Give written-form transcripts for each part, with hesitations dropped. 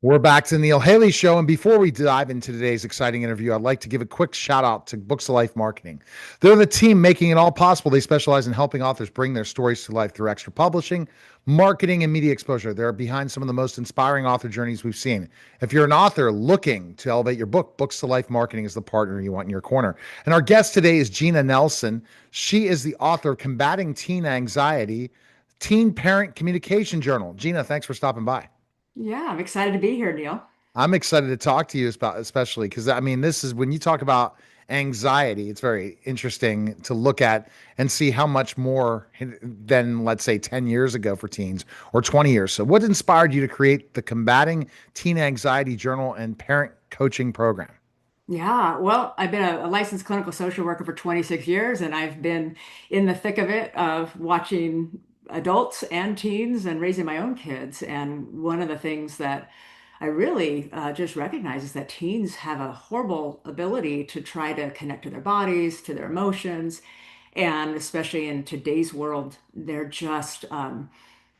We're back to the Neil Haley Show. And before we dive into today's exciting interview, I'd like to give a quick shout out to Books of Life Marketing. They're the team making it all possible. They specialize in helping authors bring their stories to life through extra publishing, marketing, and media exposure. They're behind some of the most inspiring author journeys we've seen. If you're an author looking to elevate your book, Books of Life Marketing is the partner you want in your corner. And our guest today is Gina Nelson. She is the author of Combating Teen Anxiety, Teen Parent Communication Journal. Gina, thanks for stopping by. Yeah, I'm excited to be here, Neil. I'm excited to talk to you about, especially because I mean, this is when you talk about anxiety, it's very interesting to look at and see how much more than, let's say, 10 years ago for teens or 20 years. So, what inspired you to create the Combating Teen Anxiety Journal and Parent Coaching Program? Yeah, well, I've been a licensed clinical social worker for 26 years, and I've been in the thick of it of watching adults and teens and raising my own kids. And one of the things that I really just recognize is that teens have a horrible ability to try to connect to their bodies, to their emotions, and especially in today's world, they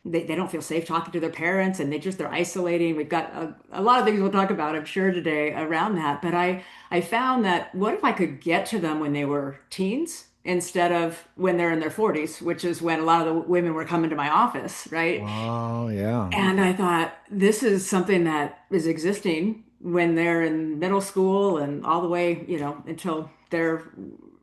don't feel safe talking to their parents and they're isolating. We've got a lot of things we'll talk about, I'm sure, today around that. But I found that what if I could get to them when they were teens instead of when they're in their 40s, which is when a lot of the women were coming to my office, right? Oh, yeah. And I thought this is something that is existing when they're in middle school and all the way, until they're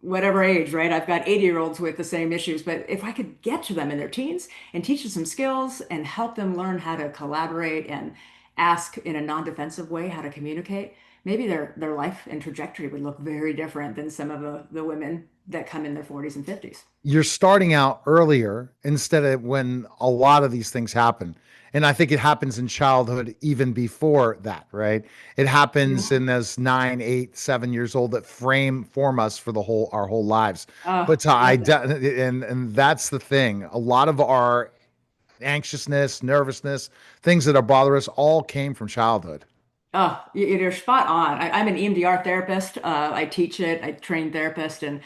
whatever age, right? I've got 80-year-olds with the same issues, but if I could get to them in their teens and teach them some skills and help them learn how to collaborate and ask in a non-defensive way how to communicate, maybe their life and trajectory would look very different than some of the women that come in their 40s and 50s. You're starting out earlier instead of when a lot of these things happen. And I think it happens in childhood even before that, right? It happens Yeah. in those 9, 8, 7 years old that form us for the whole our whole lives. Oh, But to love that. and that's the thing. A lot of our anxiousness, nervousness, things that are bother us all came from childhood. Oh, you're spot on. I'm an EMDR therapist. I teach it. I train therapists, and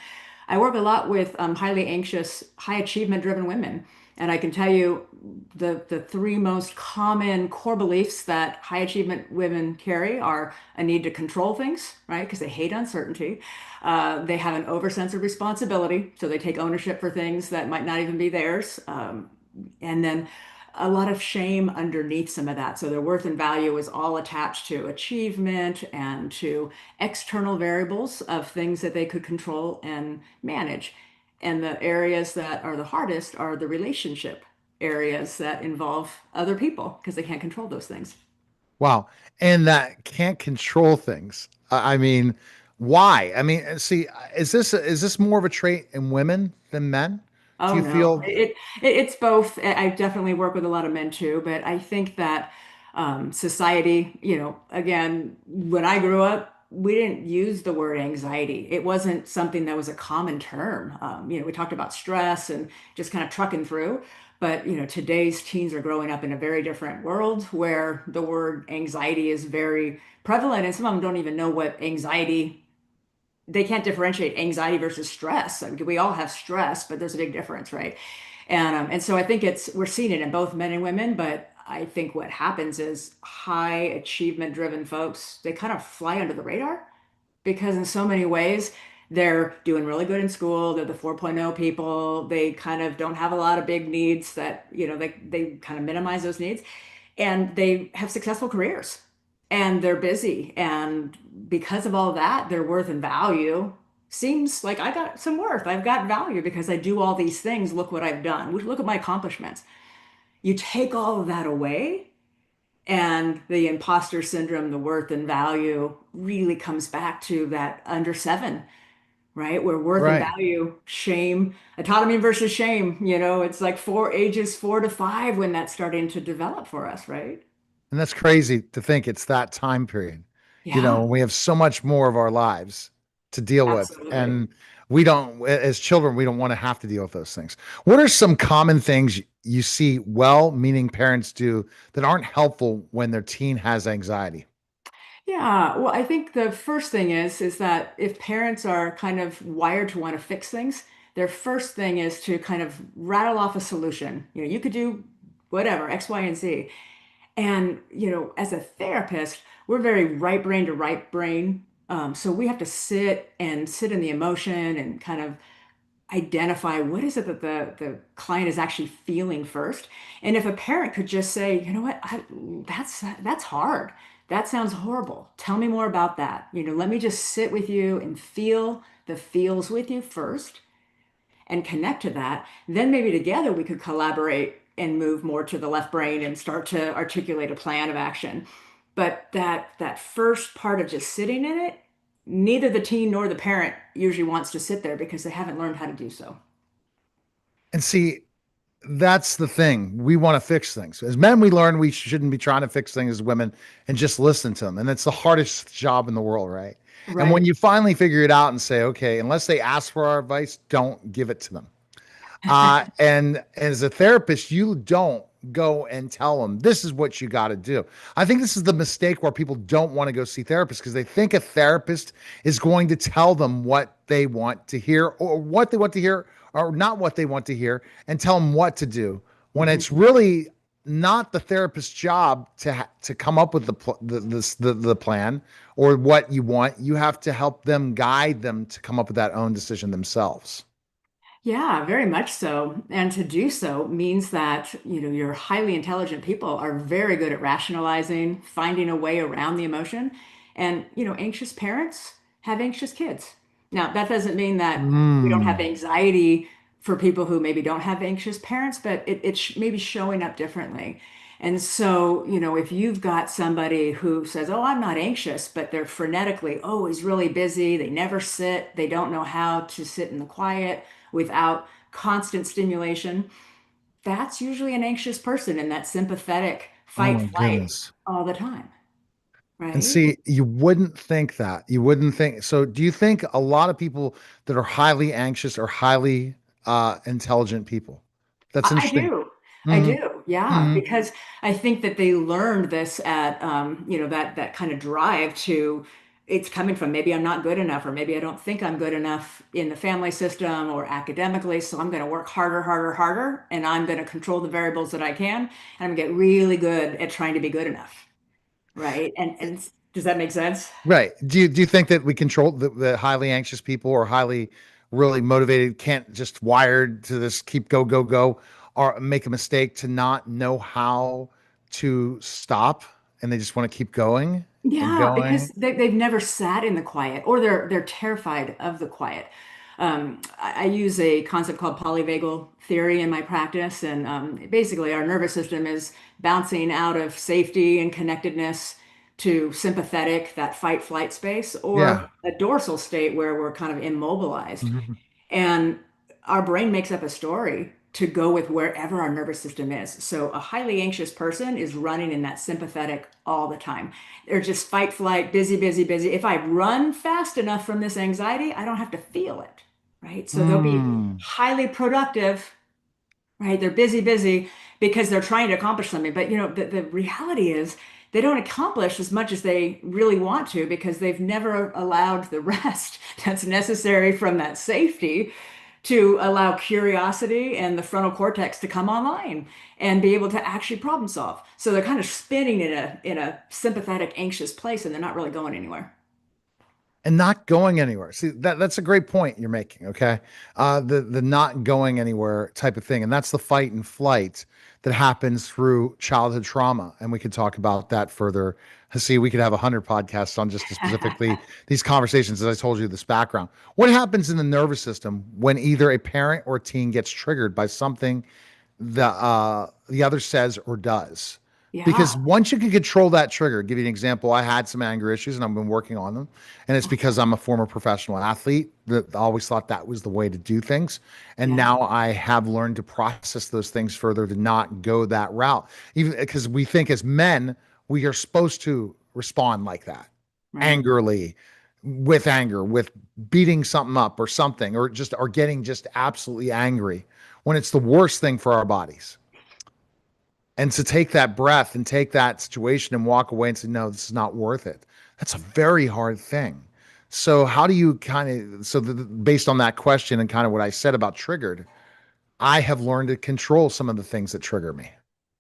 I work a lot with highly anxious, high achievement driven women. And I can tell you the three most common core beliefs that high achievement women carry are a need to control things, right? Because they hate uncertainty. They have an over sense of responsibility, so they take ownership for things that might not even be theirs. And then a lot of shame underneath some of that. So their worth and value is all attached to achievement and to external variables of things that they could control and manage. And the areas that are the hardest are the relationship areas that involve other people because they can't control those things. Wow. And that can't control things. I mean, why? I mean, see, is this more of a trait in women than men? Do Oh you no, feel it's both. I definitely work with a lot of men too, but I think that society, again, when I grew up, we didn't use the word anxiety. It wasn't something that was a common term. We talked about stress and just kind of trucking through. But today's teens are growing up in a very different world where the word anxiety is very prevalent, and some of them don't even know what anxiety they can't differentiate anxiety versus stress. I mean, we all have stress, but there's a big difference, right? And so I think we're seeing it in both men and women, but I think what happens is high achievement driven folks, they kind of fly under the radar because in so many ways they're doing really good in school. They're the 4.0 people. They kind of don't have a lot of big needs that, they kind of minimize those needs and they have successful careers and they're busy. And because of all that, their worth and value seems like I got some worth. I've got value because I do all these things. Look what I've done. Look at my accomplishments. You take all of that away, and the imposter syndrome, the worth and value really comes back to that under seven, right? Where worth and right? value, shame, autonomy versus shame, it's like ages 4 to 5 when that's starting to develop for us, right? And that's crazy to think it's that time period. Yeah, We have so much more of our lives to deal with. absolutely. And we don't, as children, we don't want to have to deal with those things. What are some common things you see well meaning parents do that aren't helpful when their teen has anxiety? Yeah, well, I think the first thing is that if parents are kind of wired to want to fix things, their first thing is to kind of rattle off a solution. You could do whatever, X, Y, and Z. And, as a therapist, we're very right brain to right brain. So we have to sit in the emotion and kind of identify what is it that the client is actually feeling first. And if a parent could just say, you know what, that's hard. That sounds horrible. Tell me more about that. Let me just sit with you and feel the feels with you first and connect to that. Then maybe together we could collaborate and move more to the left brain and start to articulate a plan of action. But that first part of just sitting in it, neither the teen nor the parent usually wants to sit there because they haven't learned how to do so. And see, that's the thing. We want to fix things. As men, we learn we shouldn't be trying to fix things as women and just listen to them. And it's the hardest job in the world, right? And when Right. you finally figure it out and say, okay, unless they ask for our advice, don't give it to them. And as a therapist, you don't go and tell them this is what you got to do. I think this is the mistake where people don't want to go see therapists because they think a therapist is going to tell them what they want to hear or what they want to hear or not what they want to hear and tell them what to do when it's Mhm. really not the therapist's job to come up with the plan or what you want. You have to help them guide them to come up with that own decision themselves. Yeah, very much so. And to do so means that, your highly intelligent people are very good at rationalizing, finding a way around the emotion. And, anxious parents have anxious kids. Now, that doesn't mean that we don't have Mm. anxiety for people who maybe don't have anxious parents, but it's maybe showing up differently. And so, if you've got somebody who says, "Oh, I'm not anxious," but they're frenetically always really busy, they never sit, they don't know how to sit in the quiet without constant stimulation, that's usually an anxious person in that sympathetic Oh fight my flight goodness. all the time, And right? see, you wouldn't think that. You wouldn't think. So, do you think a lot of people that are highly anxious are highly intelligent people? That's I interesting. do. I Hmm. do. Yeah, Hmm. because I think that they learned this at that kind of drive to it's coming from maybe I'm not good enough or maybe I don't think I'm good enough in the family system or academically, so I'm going to work harder, harder, harder, and I'm going to control the variables that I can, and I'm going to get really good at trying to be good enough, right? And does that make sense? Right. Do you think that we control the highly anxious people or highly really motivated can't just wired to this keep go go go or make a mistake to not know how to stop and they just want to keep going and Yeah, because going? they've never sat in the quiet or they're terrified of the quiet. I use a concept called polyvagal theory in my practice, and basically our nervous system is bouncing out of safety and connectedness to sympathetic, that fight flight space, or Yeah. a dorsal state where we're kind of immobilized. Mhm. And our brain makes up a story to go with wherever our nervous system is. So a highly anxious person is running in that sympathetic all the time. They're just fight, flight, busy, busy, busy. If I run fast enough from this anxiety, I don't have to feel it, right? So they'll be Mm. highly productive, right? They're busy, busy because they're trying to accomplish something. But the reality is they don't accomplish as much as they really want to because they've never allowed the rest that's necessary from that safety to allow curiosity and the frontal cortex to come online and be able to actually problem solve. So they're kind of spinning in a sympathetic, anxious place and they're not really going anywhere. And not going anywhere. See, that's a great point you're making. Okay, the not going anywhere type of thing, and that's the fight and flight that happens through childhood trauma, and we could talk about that further. See, we could have 100 podcasts on just specifically these conversations. As I told you, this background. What happens in the nervous system when either a parent or a teen gets triggered by something the other says or does? Yeah. Because once you can control that trigger, give you an example. I had some anger issues and I've been working on them. And it's because I'm a former professional athlete that I always thought that was the way to do things. And Yeah. now I have learned to process those things further to not go that route. Even because we think as men, we are supposed to respond like that Right. angrily, with anger, with beating something up or something, or just or getting just absolutely angry when it's the worst thing for our bodies. And to take that breath and take that situation and walk away and say, no, this is not worth it. That's a very hard thing. So, how do you based on that question and kind of what I said about triggered, I have learned to control some of the things that trigger me.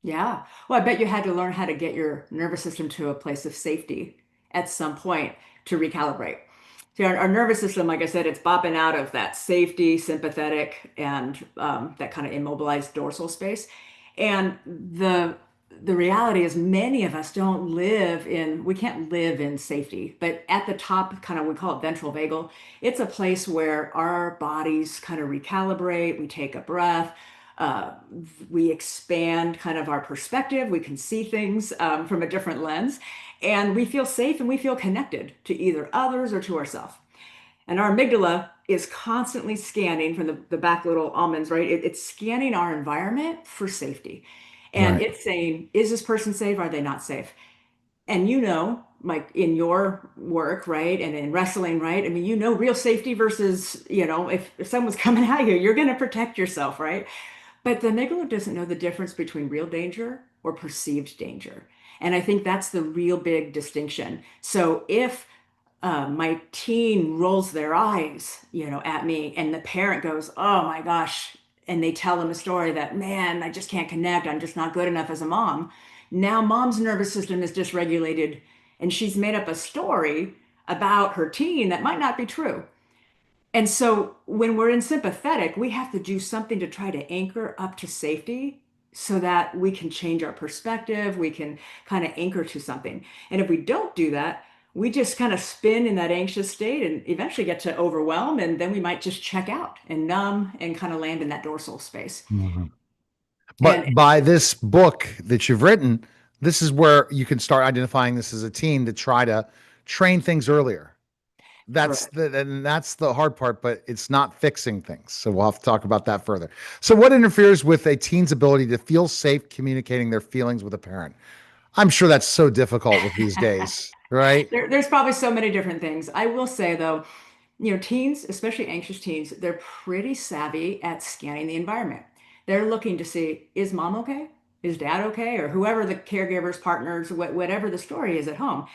Yeah. Well, I bet you had to learn how to get your nervous system to a place of safety at some point to recalibrate. So our nervous system, like I said, it's bopping out of that safety, sympathetic, and that kind of immobilized dorsal space. And the reality is many of us don't live in, we can't live in safety, but at the top, kind of, we call it ventral vagal. It's a place where our bodies kind of recalibrate, we take a breath, uh, we expand kind of our perspective. We can see things from a different lens, and we feel safe and we feel connected to either others or to ourselves. And our amygdala is constantly scanning from the back little almonds, right? It's scanning our environment for safety. And Right. it's saying, is this person safe? Are they not safe? And you know, like in your work, right? And in wrestling, right? I mean, you know, real safety versus, if someone's coming at you, you're going to protect yourself, right? But the amygdala doesn't know the difference between real danger or perceived danger. And I think that's the real big distinction. So if my teen rolls their eyes, at me, and the parent goes, "Oh my gosh," and they tell them a story that, man, I just can't connect. I'm just not good enough as a mom. Now, mom's nervous system is dysregulated, and she's made up a story about her teen that might not be true. And so when we're in sympathetic, we have to do something to try to anchor up to safety so that we can change our perspective, we can kind of anchor to something. And if we don't do that, we just kind of spin in that anxious state and eventually get to overwhelm. And then we might just check out and numb and kind of land in that dorsal space. Mhm. And But by this book that you've written, this is where you can start identifying this as a teen to try to train things earlier. correct. That's the hard part, but it's not fixing things. So we'll have to talk about that further. So what interferes with a teen's ability to feel safe communicating their feelings with a parent? I'm sure that's so difficult with these days, right? There's probably so many different things. I will say though, teens, especially anxious teens, they're pretty savvy at scanning the environment. They're looking to see, is mom okay? Is dad okay? Or whoever the caregivers, partners, whatever the story is at home.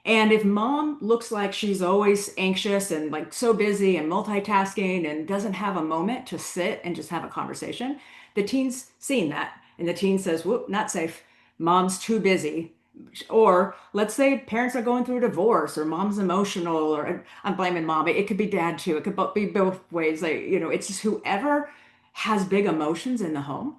And if mom looks like she's always anxious and like so busy and multitasking and doesn't have a moment to sit and just have a conversation, the teen's seeing that. And the teen says, whoop, not safe. Mom's too busy. Or let's say parents are going through a divorce or mom's emotional, or I'm blaming mom. It could be dad too. It could be both ways. Like, it's just whoever has big emotions in the home,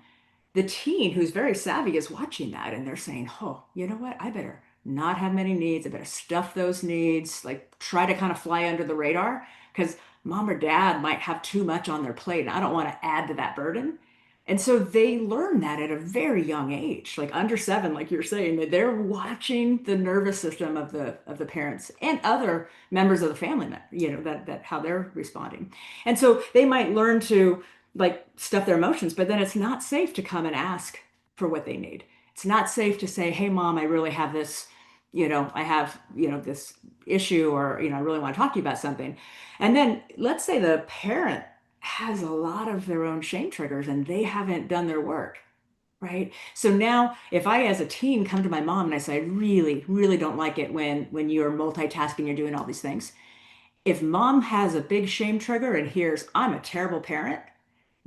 the teen who's very savvy is watching that and they're saying, oh, you know what? I better not have many needs. I better stuff those needs, like try to kind of fly under the radar because mom or dad might have too much on their plate. And I don't want to add to that burden. And so they learn that at a very young age, like under 7, like you're saying, that they're watching the nervous system of the parents and other members of the family, that how they're responding. And so they might learn to like stuff their emotions, but then it's not safe to come and ask for what they need. It's not safe to say, "Hey mom, I really have this, I have, this issue, or, I really want to talk to you about something." And then let's say the parent has a lot of their own shame triggers and they haven't done their work, right? So now if I as a teen come to my mom and I say, "I really, really don't like it when you're multitasking, you're doing all these things." If mom has a big shame trigger and hears, "I'm a terrible parent,"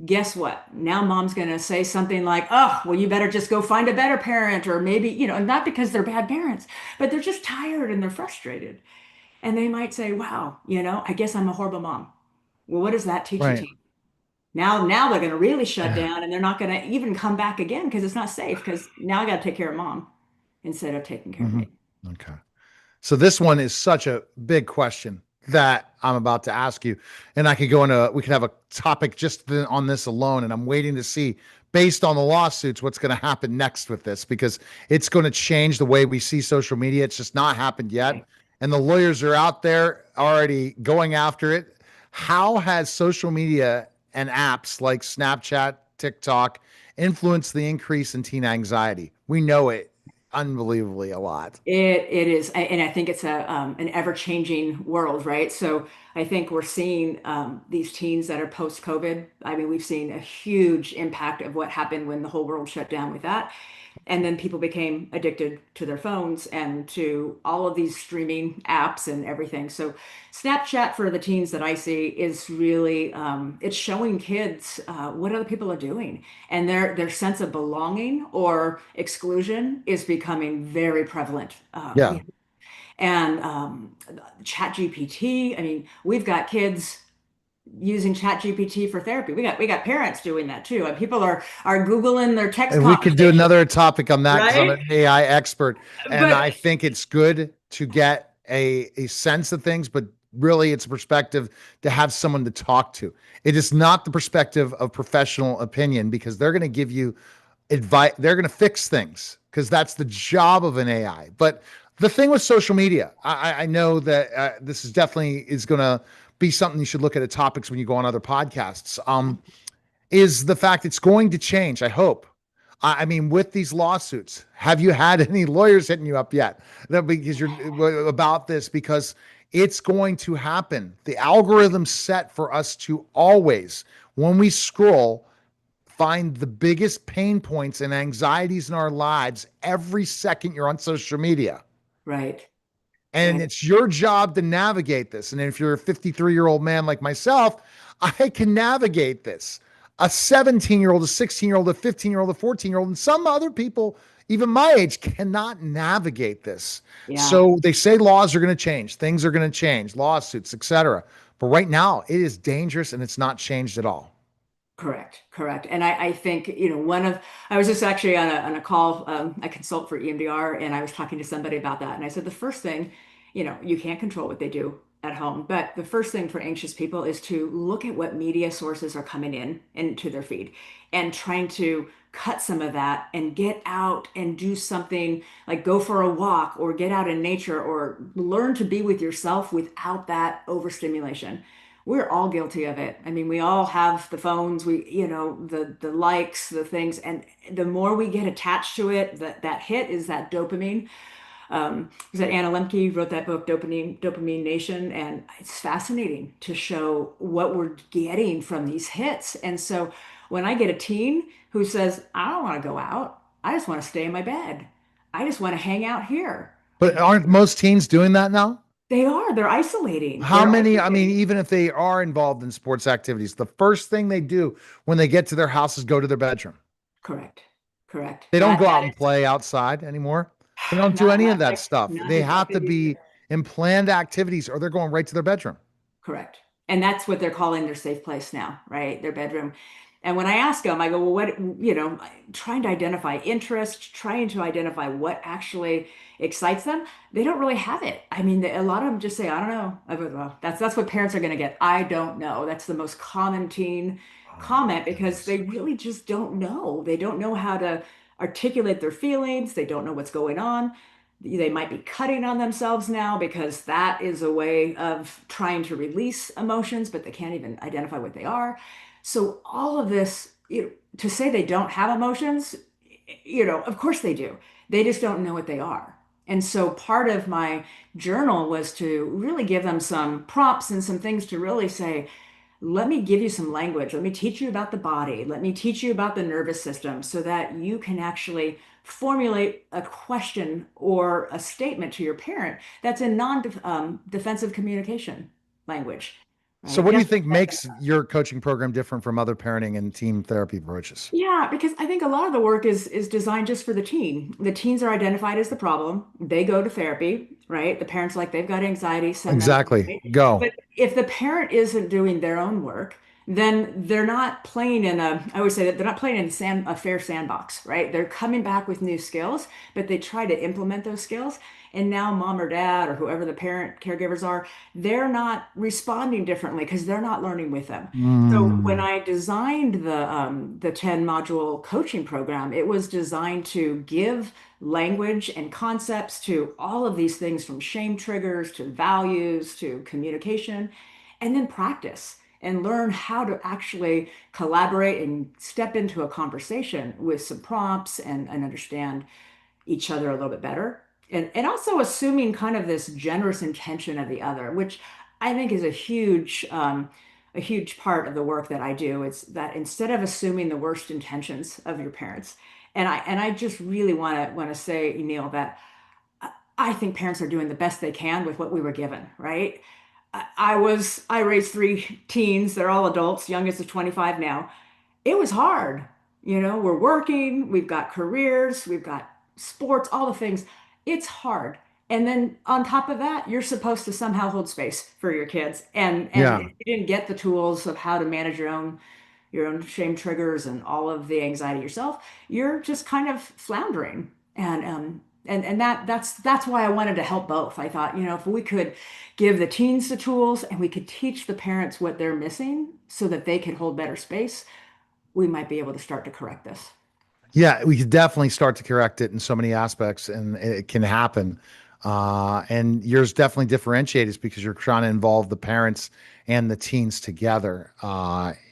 guess what? Now mom's going to say something like, "Oh, well, you better just go find a better parent." Or maybe, not because they're bad parents, but they're just tired and they're frustrated. And they might say, "Wow, I guess I'm a horrible mom." Well, what does that teach a Right. teen? Now they're going to really shut down and they're not going to even come back again because it's not safe because now I got to take care of mom instead of taking care of Mhm. me. Okay. So this one is such a big question that I'm about to ask you, and I could go into. We could have a topic just on this alone, and I'm waiting to see, based on the lawsuits, what's going to happen next with this because it's going to change the way we see social media. It's just not happened yet, Right. and the lawyers are out there already going after it. How has social media and apps like Snapchat, TikTok influenced the increase in teen anxiety? We know it. unbelievably a lot. It is, and I think it's a an ever-changing world, right? So I think we're seeing these teens that are post-COVID. I mean, we've seen a huge impact of what happened when the whole world shut down with that. And then people became addicted to their phones and to all of these streaming apps and everything. So Snapchat for the teens that I see is really it's showing kids what other people are doing, and their sense of belonging or exclusion is becoming very prevalent. Yeah. And Chat GPT. I mean, we've got kids using Chat GPT for therapy. We got parents doing that too, and people are Googling their text And we could do conversations, another topic on that because I'm right? an AI expert, and But I think it's good to get a sense of things, but really it's a perspective to have someone to talk to. It is not the perspective of professional opinion because they're going to give you advice. They're going to fix things because that's the job of an AI. But the thing with social media, I know that this is definitely is going to be something you should look at topics when you go on other podcasts. Is the fact it's going to change. I hope. I mean, with these lawsuits, have you had any lawyers hitting you up yet? That because you're about this because it's going to happen. The algorithm set for us to always, when we scroll, find the biggest pain points and anxieties in our lives every second you're on social media. right, And right. it's your job to navigate this. And if you're a 53-year-old man like myself, I can navigate this. A 17-year-old, a 16-year-old, a 15-year-old, a 14-year-old, and some other people, even my age, cannot navigate this. Yeah. So they say laws are going to change, things are going to change, lawsuits, etc. But right now, it is dangerous and it's not changed at all. Correct, correct. And I think, I was just actually on a call. I consult for EMDR, and I was talking to somebody about that. And I said, the first thing, you can't control what they do at home, but the first thing for anxious people is to look at what media sources are coming in into their feed and trying to cut some of that and get out and do something like go for a walk or get out in nature or learn to be with yourself without that overstimulation. We're all guilty of it. I mean, we all have the phones, the likes, the things, and the more we get attached to it, that hit is that dopamine. Is that Anna Lemke wrote that book, Dopamine Nation, and it's fascinating to show what we're getting from these hits. And so when I get a teen who says, I don't want to go out, I just want to stay in my bed. I just want to hang out here. But aren't most teens doing that now? They're isolating. How They're many? I mean, isolating. even if they are involved in sports activities, the first thing they do when they get to their house is go to their bedroom. Correct. Correct. They don't That go that out and play outside anymore. They don't do not any not of that tech, stuff. not They the tech have that to used to. be in planned activities or they're going right to their bedroom. Correct. And that's what they're calling their safe place now, right? Their bedroom. And when I ask them, I go, well, trying to identify interest, trying to identify what actually excites them. They don't really have it. I mean, a lot of them just say, I don't know. I go, well, that's what parents are going to get. I don't know. That's the most common teen Oh my comment because goodness. they really just don't know. They don't know how to articulate their feelings. They don't know what's going on. They might be cutting on themselves now because that is a way of trying to release emotions, but they can't even identify what they are. So all of this, to say they don't have emotions, of course they do. They just don't know what they are. And so part of my journal was to really give them some prompts and some things to really say, let me give you some language. Let me teach you about the body. Let me teach you about the nervous system so that you can actually formulate a question or a statement to your parent that's in non-defensive communication language, So, right? what do you Just think makes your coaching program different from other parenting and team therapy approaches? yeah, because I think a lot of the work is designed just for the teen. The teens are identified as the problem. They go to therapy, right? The parents are like they've got anxiety, send them, Exactly. right? Go. But if the parent isn't doing their own work, then they're not playing in I would say that they're not playing in a fair sandbox, right? They're coming back with new skills, but they try to implement those skills. And now mom or dad or whoever the parent caregivers are, they're not responding differently because they're not learning with them. So when Mm. I designed the 10 module coaching program, it was designed to give language and concepts to all of these things from shame triggers to values to communication, and then practice and learn how to actually collaborate and step into a conversation with some prompts and understand each other a little bit better. And also assuming kind of this generous intention of the other, which I think is a huge part of the work that I do. It's that instead of assuming the worst intentions of your parents, and I just really want to say, Neil, that I think parents are doing the best they can with what we were given, right? I raised three teens. They're all adults. Youngest is 25 now. It was hard. We're working, we've got careers, we've got sports, all the things. It's hard. And then on top of that, you're supposed to somehow hold space for your kids. And Yeah. if you didn't get the tools of how to manage your own shame triggers and all of the anxiety yourself, you're just kind of floundering. And that's why I wanted to help both. I thought, if we could give the teens the tools and we could teach the parents what they're missing so that they could hold better space, we might be able to start to correct this. Yeah, we could definitely start to correct it in so many aspects, and it can happen. And yours definitely differentiates because you're trying to involve the parents and the teens together.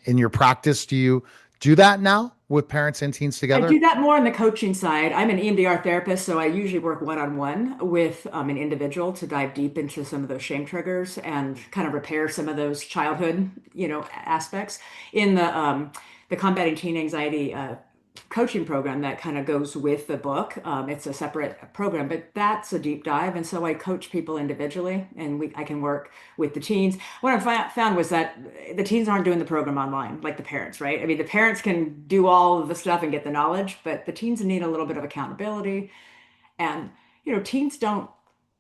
In your practice, do you do that now with parents and teens I together? do that more on the coaching side. I'm an EMDR therapist, so I usually work one-on-one with an individual to dive deep into some of those shame triggers and kind of repair some of those childhood, aspects. In the combating teen anxiety coaching program that kind of goes with the book. It's a separate program, but that's a deep dive. And so I coach people individually, and I can work with the teens. What I found was that the teens aren't doing the program online like the parents, right? I mean, the parents can do all of the stuff and get the knowledge, but the teens need a little bit of accountability. And, teens don't,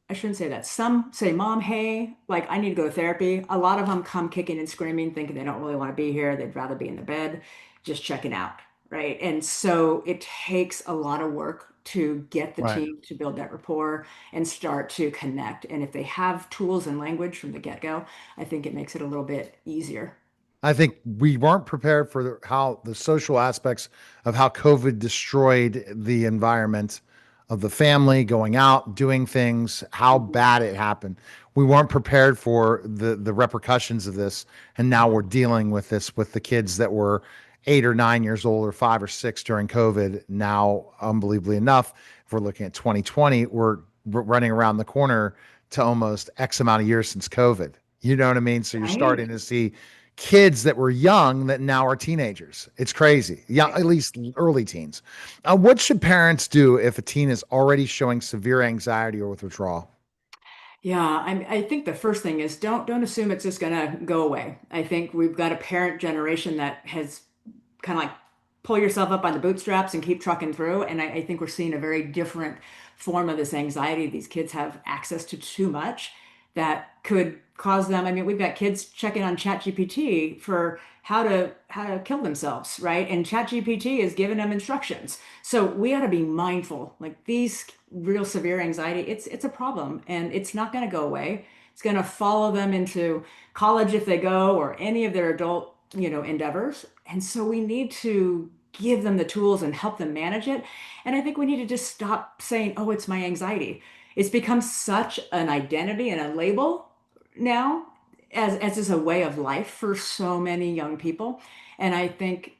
I shouldn't say that. Some say, Mom, hey, like I need to go to therapy. A lot of them come kicking and screaming, thinking they don't really want to be here. They'd rather be in the bed, just checking out. Right. And so it takes a lot of work to get the Right. team to build that rapport and start to connect. And if they have tools and language from the get-go, I think it makes it a little bit easier. I think we weren't prepared for how the social aspects of how COVID destroyed the environment of the family, going out, doing things, how Mhm. bad it happened. We weren't prepared for the repercussions of this, and now we're dealing with this with the kids that were 8 or 9 years old or 5 or 6 during COVID. Now, unbelievably enough, if we're looking at 2020, we're running around the corner to almost X amount of years since COVID. You know what I mean? So you're Right. starting to see kids that were young that now are teenagers. It's crazy. Yeah, Right. at least early teens. What should parents do if a teen is already showing severe anxiety or withdrawal? Yeah, I think the first thing is don't assume it's just gonna go away. I think we've got a parent generation that has kind of like pull yourself up on the bootstraps and keep trucking through. And I think we're seeing a very different form of this anxiety. These kids have access to too much that could cause them. I mean, we've got kids checking on ChatGPT for how to kill themselves, right? And ChatGPT is giving them instructions. So we ought to be mindful. Like these real severe anxiety, it's a problem and it's not going to go away. It's going to follow them into college if they go or any of their adult, endeavors. And so we need to give them the tools and help them manage it. And I think we need to just stop saying, oh, it's my anxiety. It's become such an identity and a label now as is a way of life for so many young people. And I think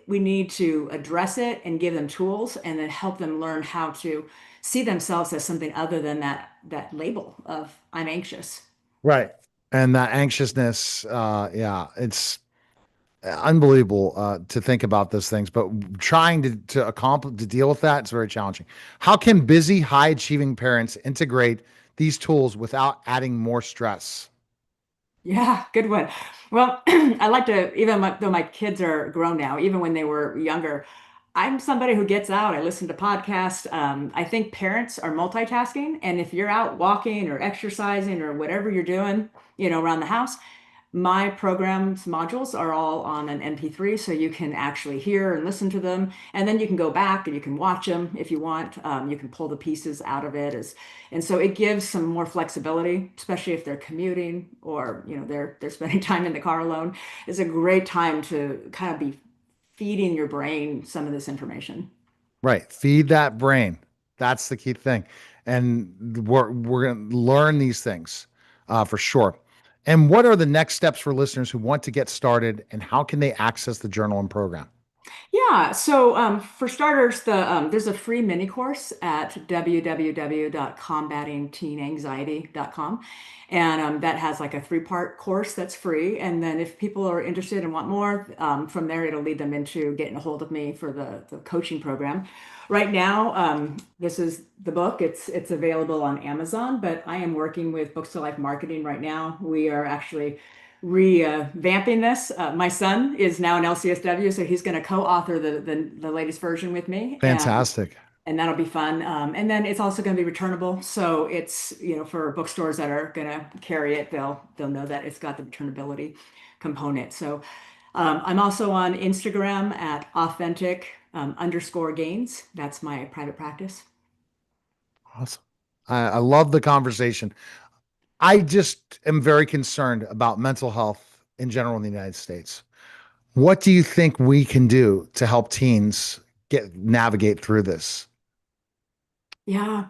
we need to address it and give them tools and then help them learn how to see themselves as something other than that label of I'm anxious. Right. And that anxiousness, yeah, it's unbelievable to think about those things, but trying to accomplish to deal with that is very challenging. How can busy, high achieving parents integrate these tools without adding more stress? Yeah, good one. Well, I like to, though my kids are grown now, even when they were younger, I'm somebody who gets out. I listen to podcasts. I think parents are multitasking. And if you're out walking or exercising or whatever you're doing, around the house, my programs modules are all on an MP3, so you can actually hear and listen to them, and then you can go back and you can watch them if you want. You can pull the pieces out of it, and so it gives some more flexibility, especially if they're commuting or they're spending time in the car alone. It's a great time to kind of be feeding your brain some of this information. Right. Feed that brain. That's the key thing. And we're going to learn these things for sure. And what are the next steps for listeners who want to get started and how can they access the journal and program? Yeah, so for starters, there's a free mini course at www.combatingteenanxiety.com, and that has like a three-part course that's free. And then if people are interested and want more, from there it'll lead them into getting a hold of me for the coaching program. Right now, this is the book. It's available on Amazon, but I am working with Books to Life Marketing right now. We are actually revamping this. My son is now an LCSW, so he's going to co-author the latest version with me, Fantastic. and that'll be fun. And then it's also going to be returnable, so it's for bookstores that are going to carry it, they'll know that it's got the returnability component. So I'm also on Instagram at authentic underscore gains. That's my private practice. Awesome. I love the conversation. I just am very concerned about mental health in general in the United States. What do you think we can do to help teens get navigate through this? Yeah.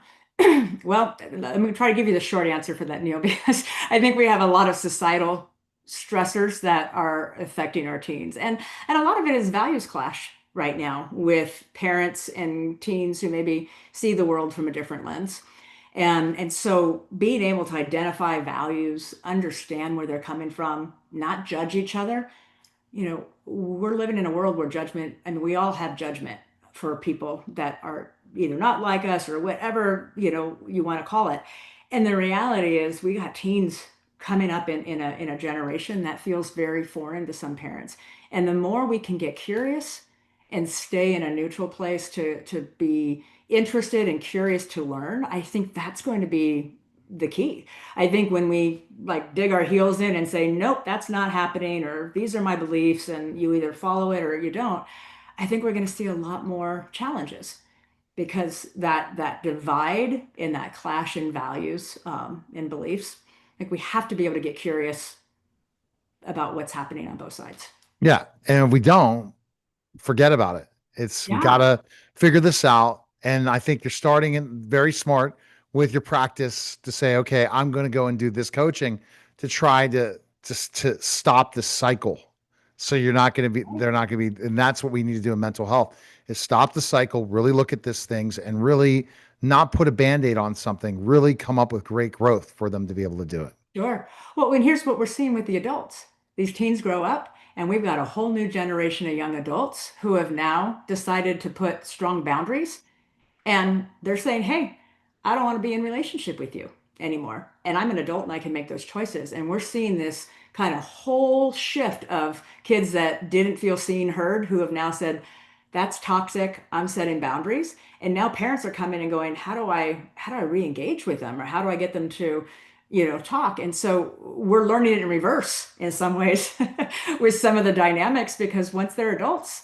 Well, let me try to give you the short answer for that, Neil, because I think we have a lot of societal stressors that are affecting our teens. And a lot of it is values clash right now with parents and teens who maybe see the world from a different lens. And so being able to identify values, understand where they're coming from, not judge each other, we're living in a world where judgment, I mean, we all have judgment for people that are either not like us or whatever, you want to call it. And the reality is we got teens coming up in a generation that feels very foreign to some parents. And the more we can get curious and stay in a neutral place to be interested and curious to learn, I think that's going to be the key. I think when we like dig our heels in and say, nope, that's not happening, or these are my beliefs, and you either follow it or you don't, I think we're going to see a lot more challenges because that divide and that clash in values and beliefs, like we have to be able to get curious about what's happening on both sides. Yeah. And if we don't, forget about it. It's we Yeah. gotta figure this out. And I think you're starting in very smart with your practice to say, okay, I'm going to go and do this coaching to try to just to stop this cycle. So you're not going to be, they're not going to be, and that's what we need to do in mental health is stop the cycle, really look at these things and really not put a band-aid on something, really come up with great growth for them to be able to do it. Sure. Well, and here's what we're seeing with the adults. These teens grow up, and we've got a whole new generation of young adults who have now decided to put strong boundaries. And they're saying, hey, I don't want to be in relationship with you anymore. And I'm an adult and I can make those choices. And we're seeing this kind of whole shift of kids that didn't feel seen, heard, who have now said, that's toxic. I'm setting boundaries. And now parents are coming and going, how do I re-engage with them? Or how do I get them to, talk? And so we're learning it in reverse in some ways with some of the dynamics because once they're adults,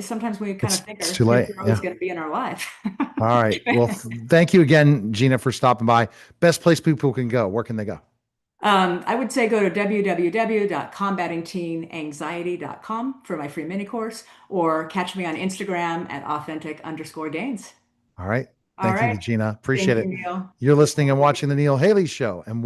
sometimes we kind of think It's our too kids late. are always Yeah. going to be in our life. All right. Well, thank you again, Gina, for stopping by. Best place people can go. Where can they go? I would say go to www.combatingteenanxiety.com for my free mini course, or catch me on Instagram at authentic underscore gains. All right. All Thank you, right. Gina. Appreciate Thank you, it. Neil. You're listening and watching The Neil Haley Show. And